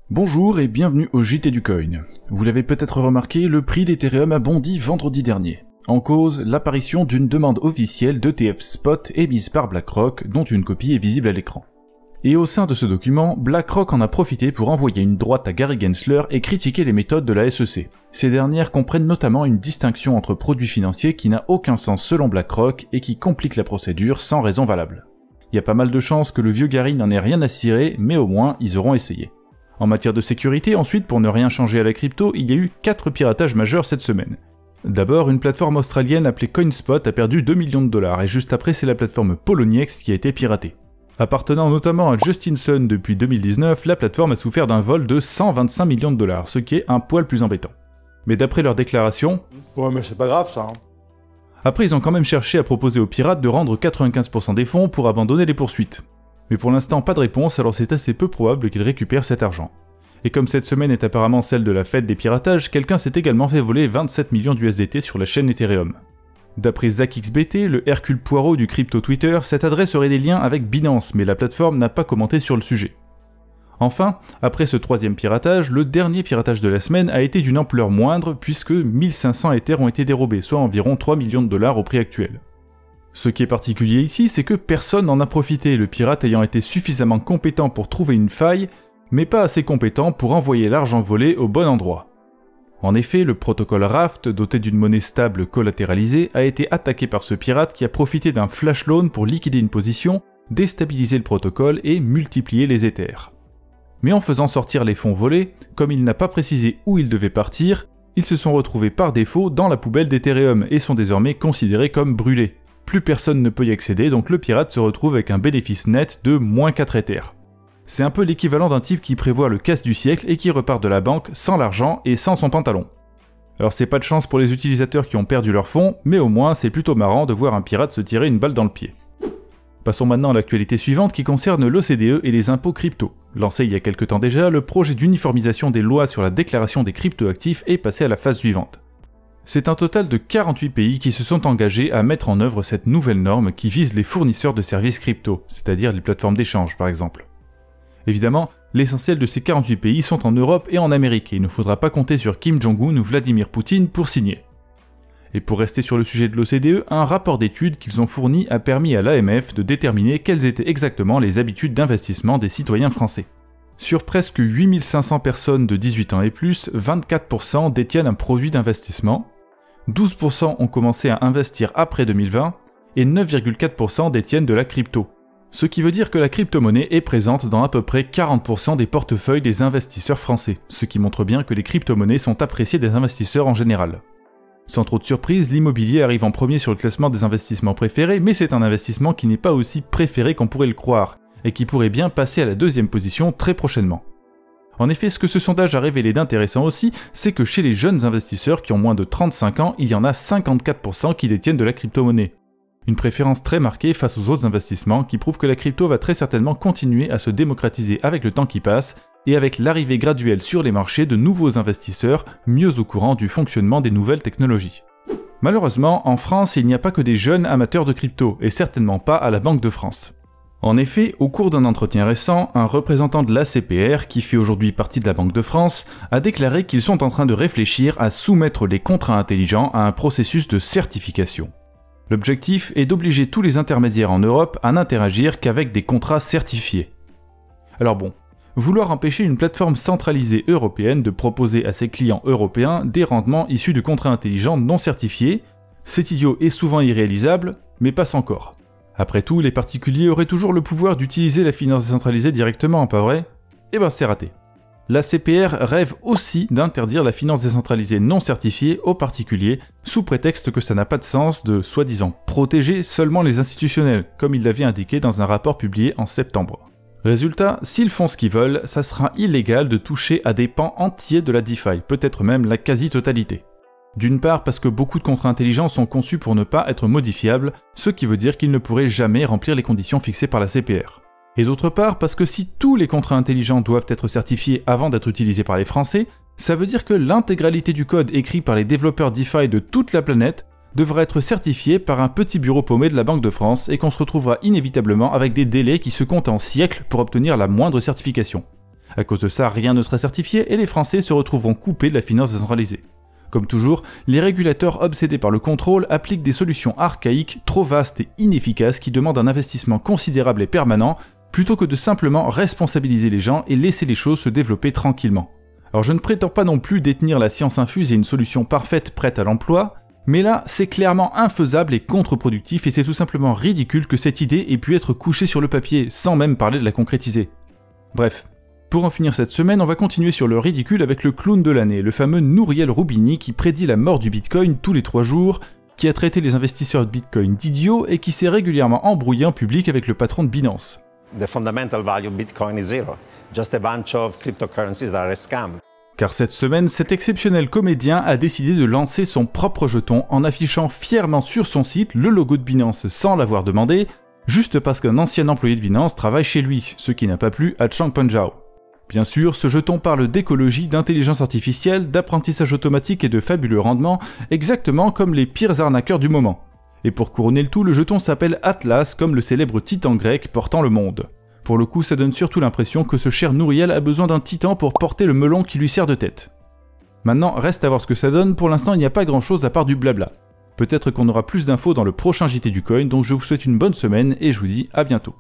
Bonjour et bienvenue au JT du Coin. Vous l'avez peut-être remarqué, le prix d'Ethereum a bondi vendredi dernier. En cause, l'apparition d'une demande officielle d'ETF Spot émise par BlackRock, dont une copie est visible à l'écran. Et au sein de ce document, BlackRock en a profité pour envoyer une droite à Gary Gensler et critiquer les méthodes de la SEC. Ces dernières comprennent notamment une distinction entre produits financiers qui n'a aucun sens selon BlackRock et qui complique la procédure sans raison valable. Il y a pas mal de chances que le vieux Gary n'en ait rien à cirer, mais au moins ils auront essayé. En matière de sécurité, ensuite, pour ne rien changer à la crypto, il y a eu 4 piratages majeurs cette semaine. D'abord, une plateforme australienne appelée CoinSpot a perdu 2 millions de dollars, et juste après, c'est la plateforme Poloniex qui a été piratée. Appartenant notamment à Justin Sun depuis 2019, la plateforme a souffert d'un vol de 125 millions de dollars, ce qui est un poil plus embêtant. Mais d'après leur déclaration... Ouais, mais c'est pas grave ça. Après, ils ont quand même cherché à proposer aux pirates de rendre 95% des fonds pour abandonner les poursuites. Mais pour l'instant, pas de réponse, alors c'est assez peu probable qu'ils récupèrent cet argent. Et comme cette semaine est apparemment celle de la fête des piratages, quelqu'un s'est également fait voler 27 millions d'USDT sur la chaîne Ethereum. D'après ZachXBT, le Hercule Poirot du crypto Twitter, cette adresse aurait des liens avec Binance, mais la plateforme n'a pas commenté sur le sujet. Enfin, après ce troisième piratage, le dernier piratage de la semaine a été d'une ampleur moindre puisque 1500 Ethers ont été dérobés, soit environ 3 millions de dollars au prix actuel. Ce qui est particulier ici, c'est que personne n'en a profité, le pirate ayant été suffisamment compétent pour trouver une faille, mais pas assez compétent pour envoyer l'argent volé au bon endroit. En effet, le protocole Raft, doté d'une monnaie stable collatéralisée, a été attaqué par ce pirate qui a profité d'un flash loan pour liquider une position, déstabiliser le protocole et multiplier les Ethers. Mais en faisant sortir les fonds volés, comme il n'a pas précisé où ils devaient partir, ils se sont retrouvés par défaut dans la poubelle d'Ethereum et sont désormais considérés comme brûlés. Plus personne ne peut y accéder, donc le pirate se retrouve avec un bénéfice net de moins 4 Ethers. C'est un peu l'équivalent d'un type qui prévoit le casse du siècle et qui repart de la banque sans l'argent et sans son pantalon. Alors c'est pas de chance pour les utilisateurs qui ont perdu leurs fonds, mais au moins c'est plutôt marrant de voir un pirate se tirer une balle dans le pied. Passons maintenant à l'actualité suivante qui concerne l'OCDE et les impôts crypto. Lancé il y a quelque temps déjà, le projet d'uniformisation des lois sur la déclaration des cryptoactifs est passé à la phase suivante. C'est un total de 48 pays qui se sont engagés à mettre en œuvre cette nouvelle norme qui vise les fournisseurs de services crypto, c'est-à-dire les plateformes d'échange par exemple. Évidemment, l'essentiel de ces 48 pays sont en Europe et en Amérique et il ne faudra pas compter sur Kim Jong-un ou Vladimir Poutine pour signer. Et pour rester sur le sujet de l'OCDE, un rapport d'études qu'ils ont fourni a permis à l'AMF de déterminer quelles étaient exactement les habitudes d'investissement des citoyens français. Sur presque 8500 personnes de 18 ans et plus, 24% détiennent un produit d'investissement, 12% ont commencé à investir après 2020 et 9,4% détiennent de la crypto. Ce qui veut dire que la crypto-monnaie est présente dans à peu près 40% des portefeuilles des investisseurs français, ce qui montre bien que les crypto-monnaies sont appréciées des investisseurs en général. Sans trop de surprise, l'immobilier arrive en premier sur le classement des investissements préférés, mais c'est un investissement qui n'est pas aussi préféré qu'on pourrait le croire, et qui pourrait bien passer à la deuxième position très prochainement. En effet, ce que ce sondage a révélé d'intéressant aussi, c'est que chez les jeunes investisseurs qui ont moins de 35 ans, il y en a 54% qui détiennent de la crypto-monnaie. Une préférence très marquée face aux autres investissements qui prouve que la crypto va très certainement continuer à se démocratiser avec le temps qui passe et avec l'arrivée graduelle sur les marchés de nouveaux investisseurs mieux au courant du fonctionnement des nouvelles technologies. Malheureusement, en France, il n'y a pas que des jeunes amateurs de crypto, et certainement pas à la Banque de France. En effet, au cours d'un entretien récent, un représentant de l'ACPR, qui fait aujourd'hui partie de la Banque de France, a déclaré qu'ils sont en train de réfléchir à soumettre les contrats intelligents à un processus de certification. L'objectif est d'obliger tous les intermédiaires en Europe à n'interagir qu'avec des contrats certifiés. Alors bon, vouloir empêcher une plateforme centralisée européenne de proposer à ses clients européens des rendements issus de contrats intelligents non certifiés, c'est idiot et souvent irréalisable, mais passe encore. Après tout, les particuliers auraient toujours le pouvoir d'utiliser la finance décentralisée directement, pas vrai ? Eh ben c'est raté. La CPR rêve aussi d'interdire la finance décentralisée non certifiée aux particuliers, sous prétexte que ça n'a pas de sens de, soi-disant, protéger seulement les institutionnels, comme il l'avait indiqué dans un rapport publié en septembre. Résultat, s'ils font ce qu'ils veulent, ça sera illégal de toucher à des pans entiers de la DeFi, peut-être même la quasi-totalité. D'une part parce que beaucoup de contrats intelligents sont conçus pour ne pas être modifiables, ce qui veut dire qu'ils ne pourraient jamais remplir les conditions fixées par la CPR. Et d'autre part parce que si tous les contrats intelligents doivent être certifiés avant d'être utilisés par les Français, ça veut dire que l'intégralité du code écrit par les développeurs DeFi de toute la planète devra être certifié par un petit bureau paumé de la Banque de France et qu'on se retrouvera inévitablement avec des délais qui se comptent en siècles pour obtenir la moindre certification. À cause de ça, rien ne sera certifié et les Français se retrouveront coupés de la finance décentralisée. Comme toujours, les régulateurs obsédés par le contrôle appliquent des solutions archaïques, trop vastes et inefficaces qui demandent un investissement considérable et permanent, plutôt que de simplement responsabiliser les gens et laisser les choses se développer tranquillement. Alors je ne prétends pas non plus détenir la science infuse et une solution parfaite prête à l'emploi, mais là, c'est clairement infaisable et contre-productif et c'est tout simplement ridicule que cette idée ait pu être couchée sur le papier, sans même parler de la concrétiser. Bref. Pour en finir cette semaine, on va continuer sur le ridicule avec le clown de l'année, le fameux Nouriel Roubini qui prédit la mort du Bitcoin tous les 3 jours, qui a traité les investisseurs de Bitcoin d'idiots et qui s'est régulièrement embrouillé en public avec le patron de Binance. The fundamental value of Bitcoin is zero, just a bunch of cryptocurrencies that are a scam. Car cette semaine, cet exceptionnel comédien a décidé de lancer son propre jeton en affichant fièrement sur son site le logo de Binance sans l'avoir demandé, juste parce qu'un ancien employé de Binance travaille chez lui, ce qui n'a pas plu à Changpeng Zhao. Bien sûr, ce jeton parle d'écologie, d'intelligence artificielle, d'apprentissage automatique et de fabuleux rendements, exactement comme les pires arnaqueurs du moment. Et pour couronner le tout, le jeton s'appelle Atlas, comme le célèbre titan grec portant le monde. Pour le coup, ça donne surtout l'impression que ce cher Nouriel a besoin d'un titan pour porter le melon qui lui sert de tête. Maintenant, reste à voir ce que ça donne, pour l'instant il n'y a pas grand chose à part du blabla. Peut-être qu'on aura plus d'infos dans le prochain JT du Coin, donc je vous souhaite une bonne semaine et je vous dis à bientôt.